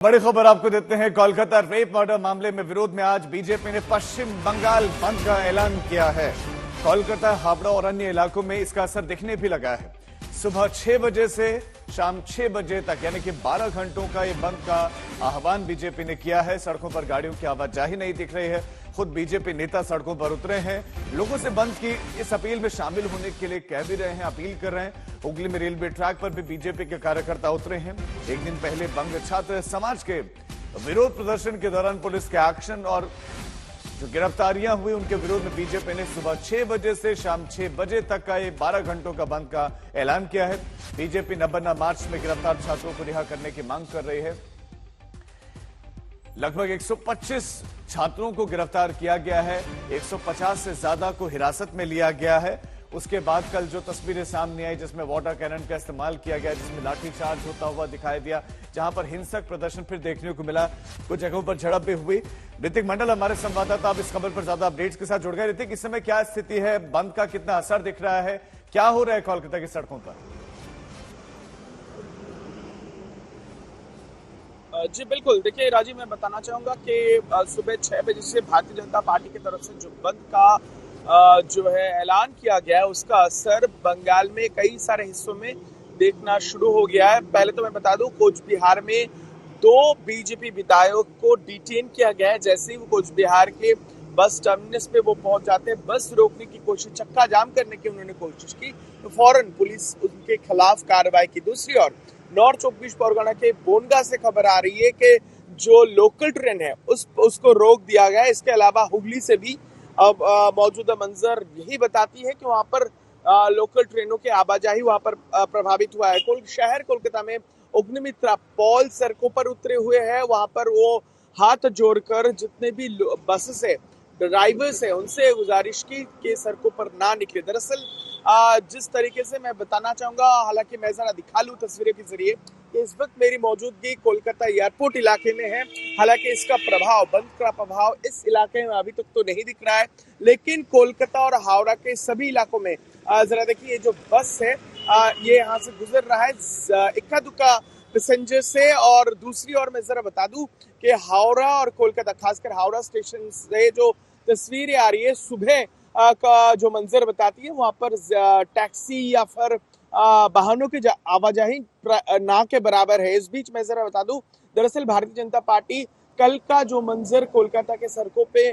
बड़ी खबर आपको देते हैं। कोलकाता रेप मर्डर मामले में विरोध में आज बीजेपी ने पश्चिम बंगाल बंद का ऐलान किया है। कोलकाता, हावड़ा और अन्य इलाकों में इसका असर दिखने भी लगा है। सुबह 6 बजे से शाम 6 बजे तक यानी कि 12 घंटों का ये बंद का आह्वान बीजेपी ने किया है। सड़कों पर गाड़ियों की आवाजाही नहीं दिख रही है। खुद बीजेपी नेता सड़कों पर उतरे हैं। लोगों से बंद की इस अपील में शामिल होने के लिए कह भी रहे हैं, अपील कर रहे हैं। हुगली में रेलवे ट्रैक पर भी बीजेपी के कार्यकर्ता उतरे हैं। एक दिन पहले बंग छात्र समाज के विरोध प्रदर्शन के दौरान पुलिस के एक्शन और जो गिरफ्तारियां हुई उनके विरोध में बीजेपी ने सुबह 6 बजे से शाम 6 बजे तक का ये 12 घंटों का बंद का ऐलान किया है। बीजेपी नबन्ना मार्च में गिरफ्तार छात्रों को रिहा करने की मांग कर रही है। लगभग 125 छात्रों को गिरफ्तार किया गया है। 150 से ज्यादा को हिरासत में लिया गया है। उसके बाद कल जो तस्वीरें सामने आई जिसमें वाटर कैनन का इस्तेमाल किया गया, जिसमें लाठीचार्ज होता हुआ दिखाई दिया, जहां पर हिंसक प्रदर्शन फिर देखने को मिला, कुछ जगहों पर झड़प भी हुई। ऋतिक मंडल हमारे संवाददाता अब इस खबर पर ज्यादा अपडेट्स के साथ जुड़ गए। ऋतिक, इस समय क्या स्थिति है? बंद का कितना असर दिख रहा है? क्या हो रहा है कोलकाता की सड़कों पर? जी बिल्कुल, देखिए राजीव, मैं बताना चाहूंगा कि सुबह 6 बजे से भारतीय जनता पार्टी की तरफ से जो बंद का जो है ऐलान किया गया है, उसका असर बंगाल में कई सारे हिस्सों में देखना शुरू हो गया है। पहले तो मैं बता दूं, कोच बिहार में 2 बीजेपी विधायक को डिटेन किया गया है। जैसे ही वो कोच बिहार के बस टर्मिनस पे वो पहुंच जाते हैं, बस रोकने की कोशिश, चक्का जाम करने की उन्होंने कोशिश की, तो फौरन पुलिस उनके खिलाफ कार्रवाई की। दूसरी ओर नॉर्थ 24 परगना के बोनगा से खबर आ रही है कि जो लोकल ट्रेन है उसको रोक दिया गया है। इसके अलावा हुगली से भी अब मौजूदा मंजर यही बताती है कि वहां पर लोकल ट्रेनों के आवाजाही वहां पर प्रभावित हुआ है। शहर कोलकाता में अग्निमित्रा पॉल सड़कों पर उतरे हुए हैं। वहां पर वो हाथ जोड़कर जितने भी बसेस है, ड्राइवर्स है, उनसे गुजारिश की कि सड़कों पर ना निकले। दरअसल जिस तरीके से मैं बताना चाहूंगा, हालांकि मैं जरा दिखा लूं तस्वीरों के जरिए कि इस वक्त मेरी मौजूदगी कोलकाता एयरपोर्ट इलाके में है। हालांकि इसका प्रभाव, बंद का प्रभाव इस इलाके में अभी तक तो नहीं दिख रहा है, लेकिन कोलकाता और हावड़ा के सभी इलाकों में जरा देखिए, ये जो बस है ये यहाँ से गुजर रहा है इक्का दुक्का पैसेंजर से। और दूसरी ओर मैं जरा बता दूं कि हावड़ा और कोलकाता, खासकर हावड़ा स्टेशन से जो तस्वीरें आ रही है सुबह का जो मंजर बताती है, वहां पर टैक्सी या फिर वाहनों की आवाजाही ना के बराबर है। इस बीच मैं जरा बता दूं, दरअसल भारतीय जनता पार्टी कल का जो मंजर कोलकाता के सड़कों पे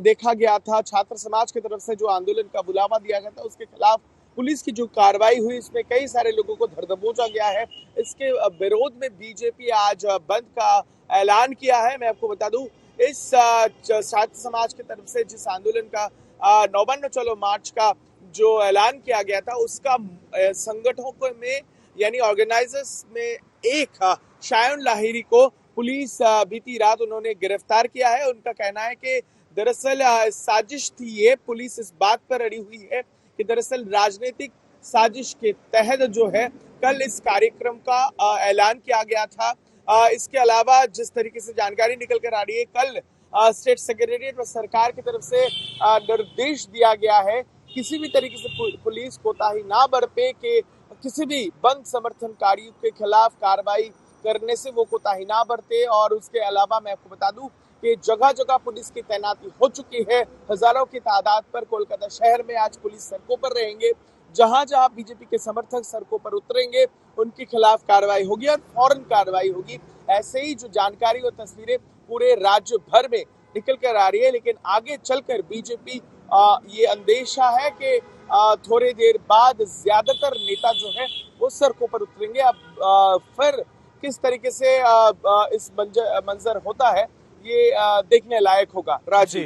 देखा गया था, छात्र समाज की तरफ से जो आंदोलन का बुलावा दिया गया था, उसके खिलाफ पुलिस की जो कार्रवाई हुई, इसमें कई सारे लोगों को धर दबोचा गया है। इसके विरोध में बीजेपी आज बंद का ऐलान किया है। मैं आपको बता दूं, इस छात्र समाज की तरफ से जिस आंदोलन का नौबन्ना चलो मार्च का जो ऐलान किया गया था, उसका संगठकों में यानी ऑर्गेनाइजर्स में एक शायन लाहिरी को पुलिस बीती रात उन्होंने गिरफ्तार किया है। उनका कहना है कि दरअसल साजिश थी ये। पुलिस इस बात पर अड़ी हुई है कि दरअसल राजनीतिक साजिश के तहत जो है कल इस कार्यक्रम का ऐलान किया गया था। इसके अलावा जिस तरीके से जानकारी निकल कर आ रही है, कल स्टेट सेक्रेटरीट और सरकार की तरफ से निर्देश दिया गया है किसी भी तरीके से पुलिस कोताही ना बरते कि किसी भी बंद समर्थनकारियों के खिलाफ कार्रवाई करने से वो कोताही ना बरते। और उसके अलावा मैं आपको बता दूं कि जगह जगह पुलिस की तैनाती हो चुकी है। हजारों की तादाद पर कोलकाता शहर में आज पुलिस सड़कों पर रहेंगे। जहां जहां बीजेपी के समर्थक सड़कों पर उतरेंगे, उनके खिलाफ कार्रवाई होगी और फौरन कार्रवाई होगी। ऐसे ही जो जानकारी और तस्वीरें पूरे राज्य भर में निकल कर आ रही है, लेकिन आगे चलकर बीजेपी ये अंदेशा है कि थोड़ी देर बाद ज्यादातर नेता जो है वो सड़कों पर उतरेंगे। अब फिर किस तरीके से इस मंजर होता है, ये देखने लायक होगा। राजीव।